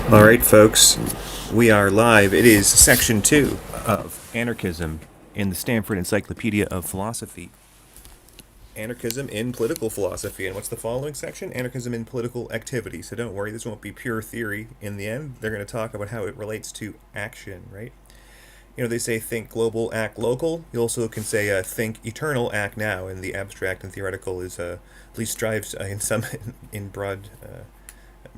All right, folks, we are live. It is section 2 of Anarchism in the Stanford Encyclopedia of Philosophy. Anarchism in political philosophy. And what's the following section? Anarchism in political activity. So don't worry, this won't be pure theory in the end. They're going to talk about how it relates to action, right? You know, they say think global, act local. You also can say think eternal, act now. And the abstract and theoretical is at least strives in broad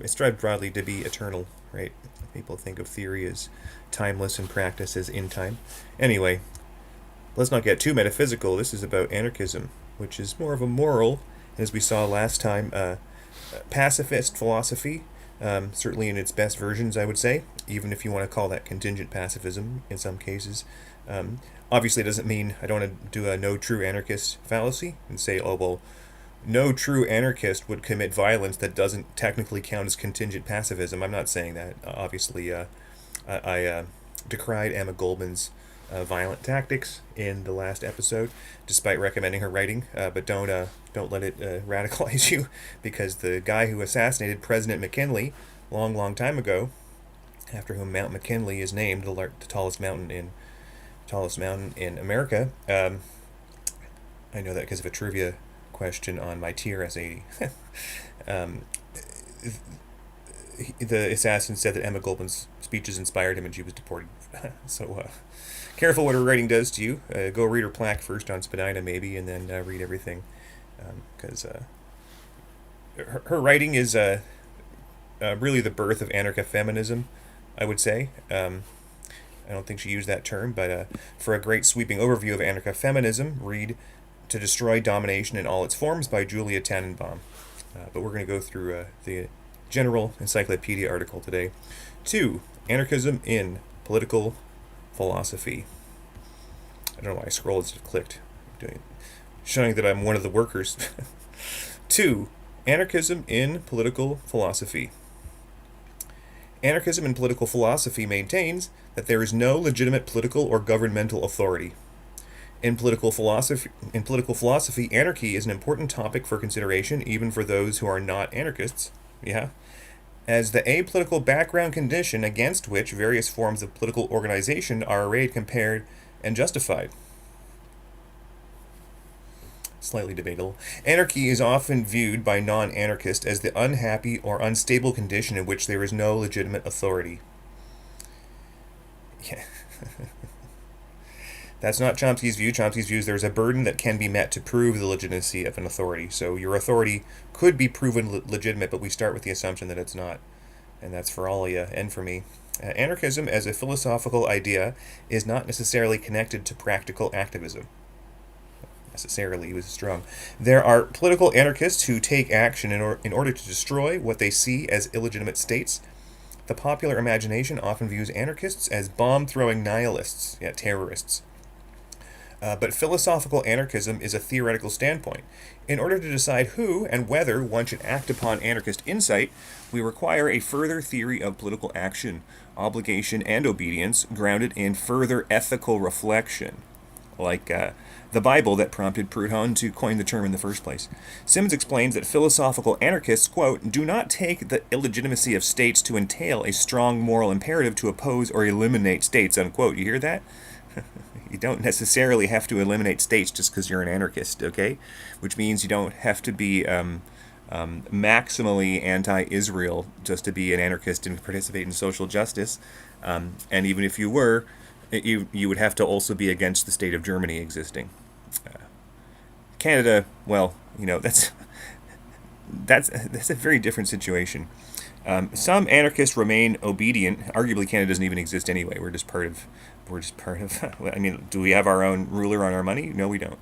it strives broadly to be eternal, right? People think of theory as timeless and practice as in time. Anyway, let's not get too metaphysical. This is about anarchism, which is more of a moral, as we saw last time, pacifist philosophy, certainly in its best versions, I would say, even if you want to call that contingent pacifism in some cases. Obviously, it doesn't mean I don't want to do a no true anarchist fallacy and say, oh, well, no true anarchist would commit violence that doesn't technically count as contingent pacifism. I'm not saying that. Obviously, I decried Emma Goldman's violent tactics in the last episode, despite recommending her writing. But don't let it radicalize you, because the guy who assassinated President McKinley long time ago, after whom Mount McKinley is named, the tallest mountain in America. I know that because of a trivia question on my TRS 80. The assassin said that Emma Goldman's speeches inspired him and she was deported. So careful what her writing does to you. Go read her plaque first on Spadina maybe, and then read everything, because her writing is really the birth of anarcha-feminism, I would say. I don't think she used that term, but for a great sweeping overview of anarcha-feminism, read To Destroy Domination in All Its Forms by Julia Tannenbaum. But we're going to go through the general encyclopedia article today. 2. Anarchism in Political Philosophy. I don't know why I scrolled instead of clicked. Showing that I'm one of the workers. 2. Anarchism in Political Philosophy. Anarchism in political philosophy maintains that there is no legitimate political or governmental authority. In political philosophy, anarchy is an important topic for consideration, even for those who are not anarchists. As the apolitical background condition against which various forms of political organization are arrayed, compared, and justified. Slightly debatable. Anarchy is often viewed by non-anarchists as the unhappy or unstable condition in which there is no legitimate authority. Yeah. That's not Chomsky's view. Chomsky's view is there's a burden that can be met to prove the legitimacy of an authority. So your authority could be proven legitimate, but we start with the assumption that it's not. And that's for all of you, and for me. Anarchism as a philosophical idea is not necessarily connected to practical activism. Necessarily was strong. There are political anarchists who take action in order to destroy what they see as illegitimate states. The popular imagination often views anarchists as bomb-throwing nihilists, terrorists. But philosophical anarchism is a theoretical standpoint. In order to decide who and whether one should act upon anarchist insight, we require a further theory of political action, obligation, and obedience grounded in further ethical reflection, like the Bible that prompted Proudhon to coin the term in the first place. Simmons explains that philosophical anarchists, quote, do not take the illegitimacy of states to entail a strong moral imperative to oppose or eliminate states, unquote. You hear that? You don't necessarily have to eliminate states just because you're an anarchist, okay? Which means you don't have to be maximally anti-Israel just to be an anarchist and participate in social justice. And even if you were, you would have to also be against the state of Germany existing. Canada, well, that's a very different situation. Some anarchists remain obedient. Arguably, Canada doesn't even exist anyway. We're just part of. I mean, do we have our own ruler on our money? No, we don't.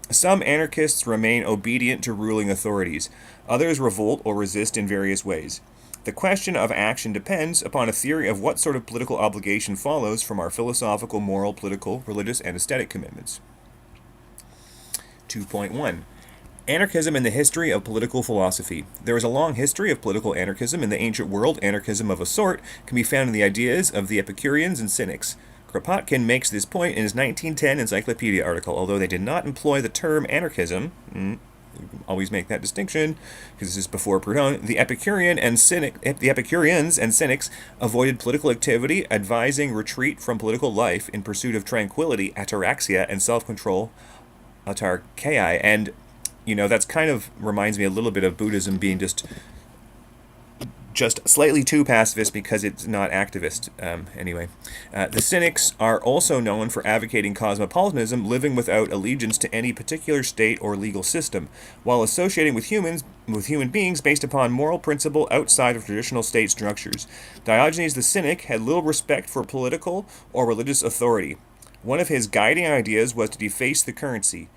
Some anarchists remain obedient to ruling authorities. Others revolt or resist in various ways. The question of action depends upon a theory of what sort of political obligation follows from our philosophical, moral, political, religious, and aesthetic commitments. 2.1. Anarchism in the history of political philosophy. There is a long history of political anarchism in the ancient world. Anarchism of a sort can be found in the ideas of the Epicureans and Cynics. Kropotkin makes this point in his 1910 encyclopedia article. Although they did not employ the term anarchism, always make that distinction, because this is before Proudhon. The Epicureans and Cynics avoided political activity, advising retreat from political life in pursuit of tranquility, ataraxia, and self-control, autarkeia. And, that's kind of reminds me a little bit of Buddhism being just slightly too pacifist because it's not activist. Anyway, the Cynics are also known for advocating cosmopolitanism, living without allegiance to any particular state or legal system, while associating with human beings based upon moral principle outside of traditional state structures. Diogenes the Cynic had little respect for political or religious authority. One of his guiding ideas was to deface the currency.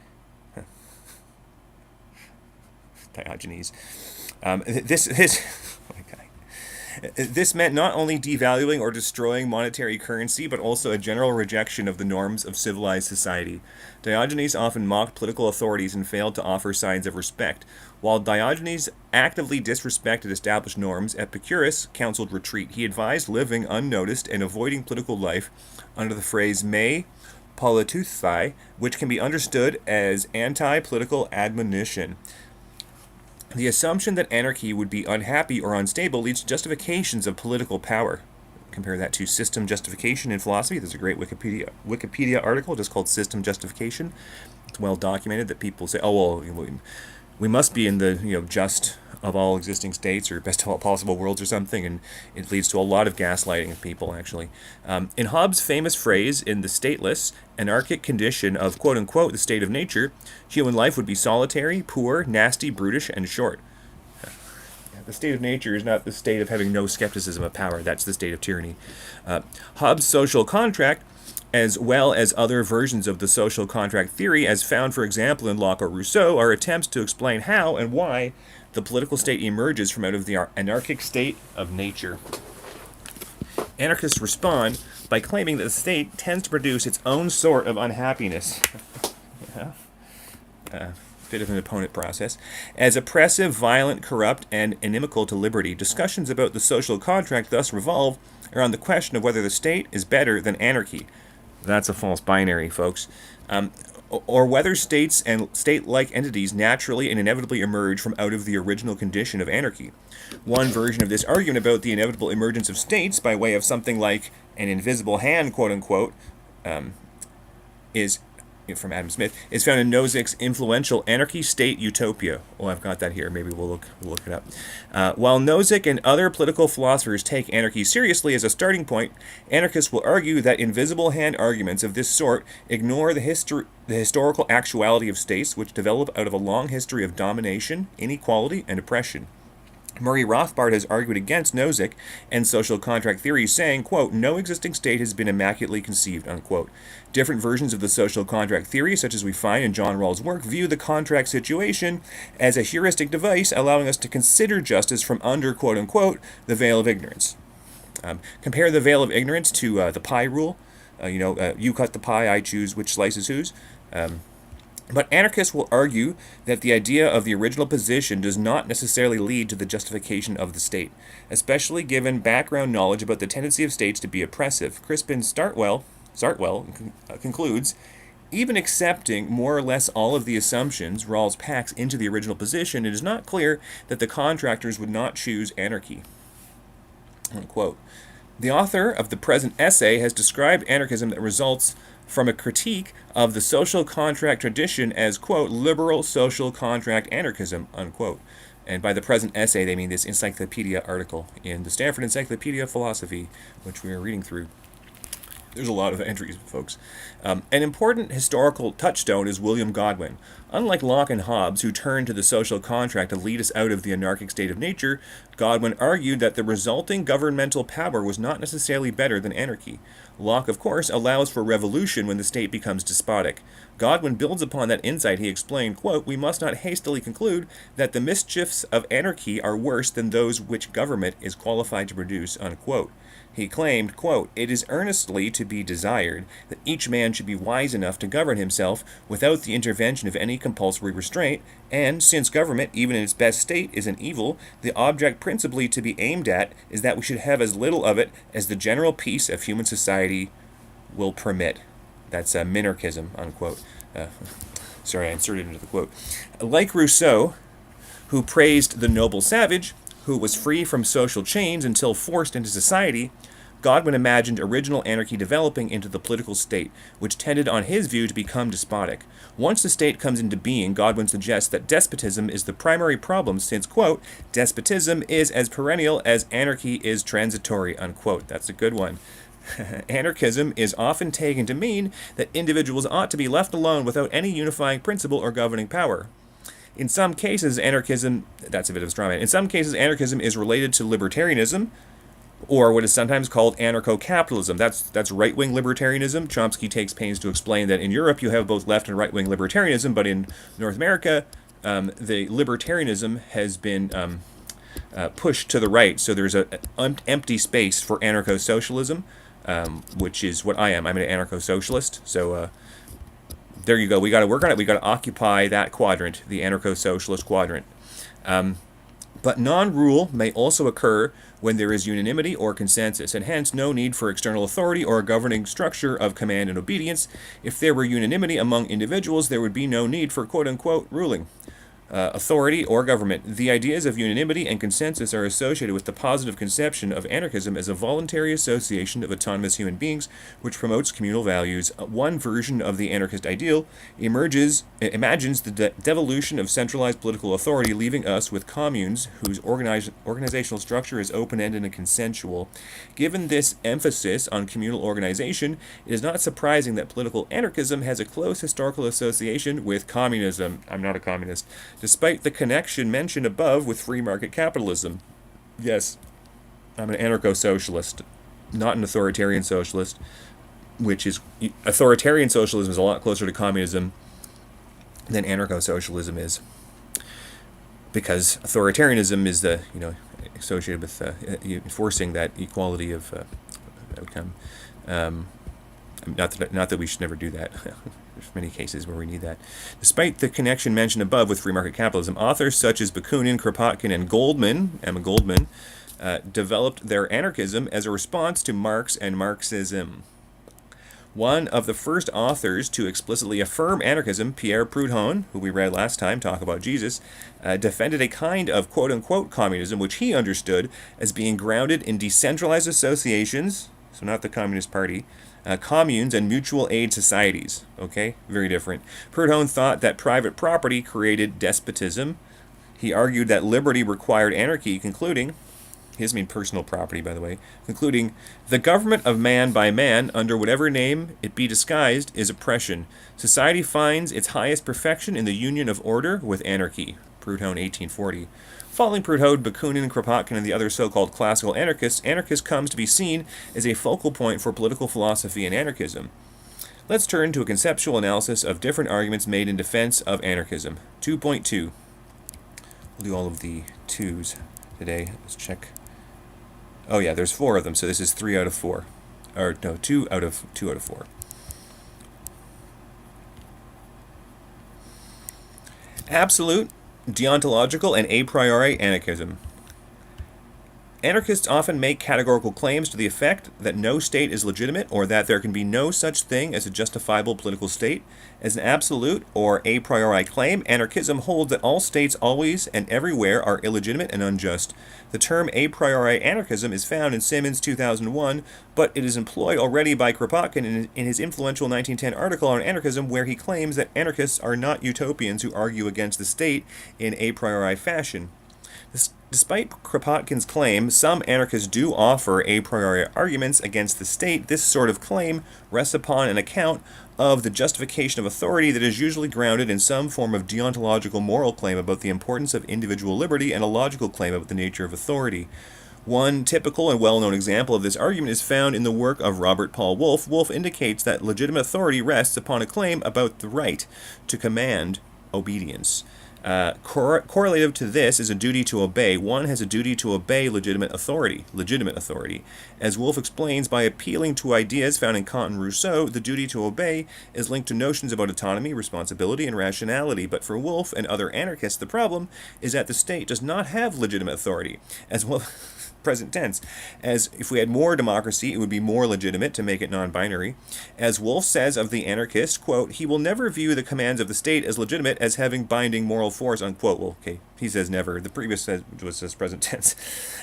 Diogenes. This meant not only devaluing or destroying monetary currency, but also a general rejection of the norms of civilized society. Diogenes often mocked political authorities and failed to offer signs of respect. While Diogenes actively disrespected established norms, Epicurus counseled retreat. He advised living unnoticed and avoiding political life under the phrase me politeuthai, which can be understood as anti-political admonition. The assumption that anarchy would be unhappy or unstable leads to justifications of political power. Compare that to system justification in philosophy. There's a great Wikipedia article just called System Justification. It's well documented that people say, oh, well, we must be in the just of all existing states or best of all possible worlds or something, and it leads to a lot of gaslighting of people, actually. In Hobbes' famous phrase, in the stateless, anarchic condition of quote-unquote the state of nature, human life would be solitary, poor, nasty, brutish, and short. The state of nature is not the state of having no skepticism of power. That's the state of tyranny. Hobbes' social contract, as well as other versions of the social contract theory, as found, for example, in Locke or Rousseau, are attempts to explain how and why the political state emerges from out of the anarchic state of nature. Anarchists respond by claiming that the state tends to produce its own sort of unhappiness. Bit of an opponent process. As oppressive, violent, corrupt, and inimical to liberty, discussions about the social contract thus revolve around the question of whether the state is better than anarchy. That's a false binary, folks. Or whether states and state-like entities naturally and inevitably emerge from out of the original condition of anarchy. One version of this argument about the inevitable emergence of states by way of something like an invisible hand, quote-unquote, is, from Adam Smith, is found in Nozick's influential Anarchy State Utopia. Oh, I've got that here. Maybe we'll look it up. While Nozick and other political philosophers take anarchy seriously as a starting point, anarchists will argue that invisible hand arguments of this sort ignore the historical actuality of states, which develop out of a long history of domination, inequality, and oppression. Murray Rothbard has argued against Nozick and social contract theory, saying, quote, no existing state has been immaculately conceived, unquote. Different versions of the social contract theory, such as we find in John Rawls' work, view the contract situation as a heuristic device allowing us to consider justice from under, quote-unquote, the veil of ignorance. Compare the veil of ignorance to the pie rule. You cut the pie, I choose which slice is whose. But anarchists will argue that the idea of the original position does not necessarily lead to the justification of the state, especially given background knowledge about the tendency of states to be oppressive. Crispin Sartwell concludes, even accepting more or less all of the assumptions Rawls packs into the original position, it is not clear that the contractors would not choose anarchy. Unquote. The author of the present essay has described anarchism that results from a critique of the social contract tradition as, quote, liberal social contract anarchism, unquote. And by the present essay, they mean this encyclopedia article in the Stanford Encyclopedia of Philosophy, which we are reading through. There's a lot of entries, folks. An important historical touchstone is William Godwin. Unlike Locke and Hobbes, who turned to the social contract to lead us out of the anarchic state of nature, Godwin argued that the resulting governmental power was not necessarily better than anarchy. Locke, of course, allows for revolution when the state becomes despotic. Godwin builds upon that insight. He explained, quote, we must not hastily conclude that the mischiefs of anarchy are worse than those which government is qualified to produce, unquote. He claimed, quote, it is earnestly to be desired that each man should be wise enough to govern himself without the intervention of any compulsory restraint, and since government, even in its best state, is an evil, the object principally to be aimed at is that we should have as little of it as the general peace of human society will permit. That's minarchism, unquote. Sorry, I inserted into the quote. Like Rousseau, who praised the noble savage, who was free from social chains until forced into society, Godwin imagined original anarchy developing into the political state, which tended on his view to become despotic. Once the state comes into being, Godwin suggests that despotism is the primary problem since, quote, despotism is as perennial as anarchy is transitory, unquote. That's a good one. Anarchism is often taken to mean that individuals ought to be left alone without any unifying principle or governing power. In some cases, anarchism, that's a bit of a straw man. In some cases, anarchism is related to libertarianism, or what is sometimes called anarcho-capitalism. That's right-wing libertarianism. Chomsky takes pains to explain that in Europe you have both left and right-wing libertarianism, but in North America, the libertarianism has been pushed to the right. So there's an empty space for anarcho-socialism, which is what I am. I'm an anarcho-socialist. So there you go. We got to work on it. We got to occupy that quadrant, the anarcho-socialist quadrant. But non-rule may also occur when there is unanimity or consensus, and hence no need for external authority or a governing structure of command and obedience. If there were unanimity among individuals, there would be no need for quote-unquote ruling. Authority or government. The ideas of unanimity and consensus are associated with the positive conception of anarchism as a voluntary association of autonomous human beings which promotes communal values. One version of the anarchist ideal imagines the devolution of centralized political authority, leaving us with communes whose organizational structure is open-ended and consensual. Given this emphasis on communal organization, it is not surprising that political anarchism has a close historical association with communism. I'm not a communist. Despite the connection mentioned above with free market capitalism. Yes, I'm an anarcho-socialist, not an authoritarian socialist, which is, authoritarian socialism is a lot closer to communism than anarcho-socialism is. Because authoritarianism is associated with enforcing that equality of outcome. Not that we should never do that. There's many cases where we need that. Despite the connection mentioned above with free market capitalism, authors such as Bakunin, Kropotkin, and Emma Goldman, developed their anarchism as a response to Marx and Marxism. One of the first authors to explicitly affirm anarchism, Pierre Proudhon, who we read last time, talk about Jesus, defended a kind of quote-unquote communism which he understood as being grounded in decentralized associations, so not the Communist Party, communes and mutual aid societies. Okay, very different. Proudhon thought that private property created despotism. He argued that liberty required anarchy, concluding, he doesn't mean personal property, by the way, concluding, the government of man by man, under whatever name it be disguised, is oppression. Society finds its highest perfection in the union of order with anarchy. Proudhon, 1840. Following Proudhon, Bakunin, Kropotkin, and the other so-called classical anarchists, anarchism comes to be seen as a focal point for political philosophy and anarchism. Let's turn to a conceptual analysis of different arguments made in defense of anarchism. 2.2. We'll do all of the 2s today. Let's check. Oh yeah, there's 4 of them, so this is 3 out of 4. Or no, 2 out of 4. Absolute, deontological, and a priori anarchism. Anarchists often make categorical claims to the effect that no state is legitimate or that there can be no such thing as a justifiable political state. As an absolute or a priori claim, anarchism holds that all states always and everywhere are illegitimate and unjust. The term a priori anarchism is found in Simmons' 2001, but it is employed already by Kropotkin in his influential 1910 article on anarchism, where he claims that anarchists are not utopians who argue against the state in a priori fashion. Despite Kropotkin's claim, some anarchists do offer a priori arguments against the state. This sort of claim rests upon an account of the justification of authority that is usually grounded in some form of deontological moral claim about the importance of individual liberty and a logical claim about the nature of authority. One typical and well-known example of this argument is found in the work of Robert Paul Wolff. Wolff indicates that legitimate authority rests upon a claim about the right to command obedience. Correlative to this is a duty to obey. One has a duty to obey legitimate authority. As Wolff explains, by appealing to ideas found in Kant and Rousseau, the duty to obey is linked to notions about autonomy, responsibility, and rationality. But for Wolff and other anarchists, the problem is that the state does not have legitimate authority. As well, present tense. As if we had more democracy, it would be more legitimate to make it non-binary. As Wolff says of the anarchist, quote, he will never view the commands of the state as legitimate as having binding moral force, unquote. Well, okay, he says never. The previous was present tense.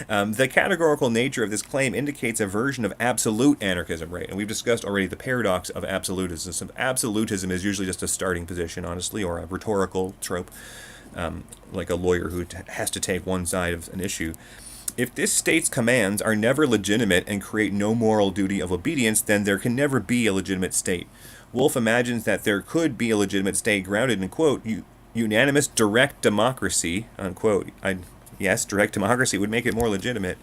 The categorical nature of this claim indicates a version of absolute anarchism, right? And we've discussed already the paradox of absolutism. Absolutism is usually just a starting position, honestly, or a rhetorical trope, like a lawyer who has to take one side of an issue. If this state's commands are never legitimate and create no moral duty of obedience, then there can never be a legitimate state. Wolff imagines that there could be a legitimate state grounded in, quote, unanimous direct democracy, unquote. Yes, direct democracy would make it more legitimate.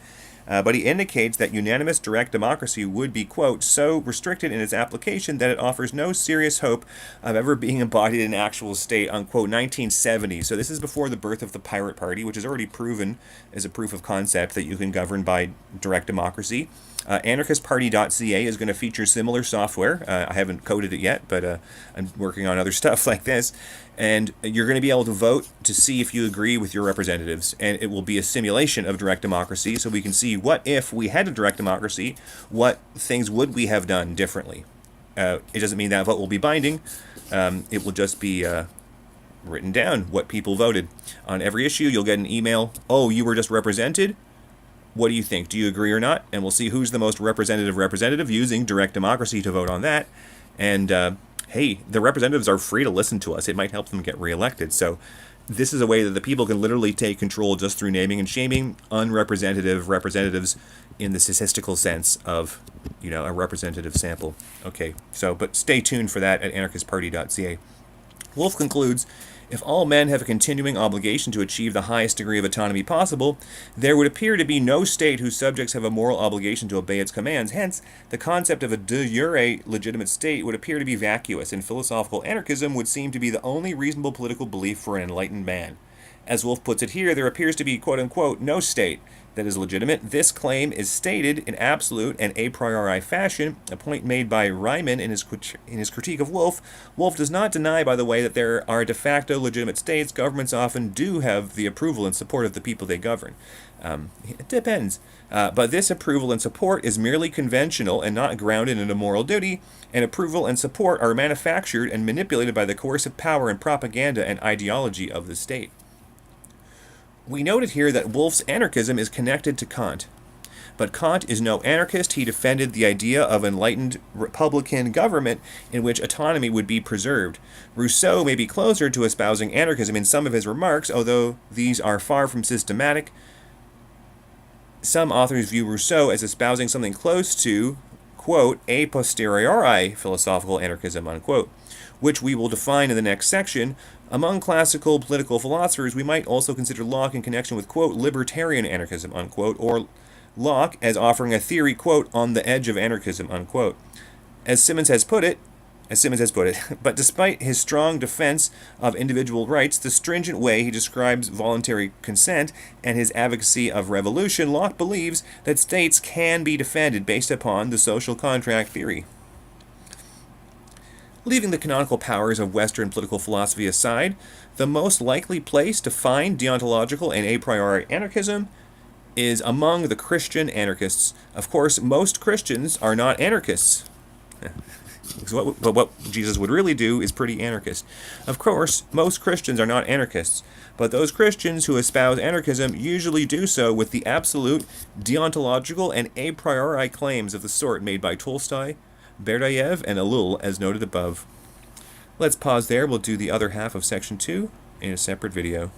But he indicates that unanimous direct democracy would be, quote, so restricted in its application that it offers no serious hope of ever being embodied in an actual state, unquote, 1970. So this is before the birth of the Pirate Party, which is already proven as a proof of concept that you can govern by direct democracy. Anarchistparty.ca is going to feature similar software. I haven't coded it yet, but I'm working on other stuff like this. And you're going to be able to vote to see if you agree with your representatives. And it will be a simulation of direct democracy, so we can see what if we had a direct democracy, what things would we have done differently. It doesn't mean that vote will be binding. It will just be written down what people voted. On every issue, you'll get an email. Oh, you were just represented? What do you think? Do you agree or not? And we'll see who's the most representative using direct democracy to vote on that. And hey, the representatives are free to listen to us. It might help them get reelected. So this is a way that the people can literally take control just through naming and shaming unrepresentative representatives in the statistical sense of, a representative sample. Okay, but stay tuned for that at anarchistparty.ca. Wolff concludes, if all men have a continuing obligation to achieve the highest degree of autonomy possible, there would appear to be no state whose subjects have a moral obligation to obey its commands. Hence, the concept of a de jure legitimate state would appear to be vacuous, and philosophical anarchism would seem to be the only reasonable political belief for an enlightened man. As Wolff puts it here, there appears to be, quote-unquote, no state that is legitimate. This claim is stated in absolute and a priori fashion, a point made by Riemann in his critique of Wolff. Wolff does not deny, by the way, that there are de facto legitimate states. Governments often do have the approval and support of the people they govern. It depends. But this approval and support is merely conventional and not grounded in a moral duty, and approval and support are manufactured and manipulated by the coercive power and propaganda and ideology of the state. We noted here that Wolff's anarchism is connected to Kant. But Kant is no anarchist. He defended the idea of enlightened republican government in which autonomy would be preserved. Rousseau may be closer to espousing anarchism in some of his remarks, although these are far from systematic. Some authors view Rousseau as espousing something close to, quote, a posteriori philosophical anarchism, unquote, which we will define in the next section. Among classical political philosophers, we might also consider Locke in connection with, quote, libertarian anarchism, unquote, or Locke as offering a theory, quote, on the edge of anarchism, unquote. As Simmons has put it, but despite his strong defense of individual rights, the stringent way he describes voluntary consent, and his advocacy of revolution, Locke believes that states can be defended based upon the social contract theory. Leaving the canonical powers of Western political philosophy aside, the most likely place to find deontological and a priori anarchism is among the Christian anarchists. Of course, most Christians are not anarchists. But what Jesus would really do is pretty anarchist. Of course, most Christians are not anarchists, but those Christians who espouse anarchism usually do so with the absolute, deontological, and a priori claims of the sort made by Tolstoy, Berdayev, and Ellul, as noted above. Let's pause there. We'll do the other half of section 2 in a separate video.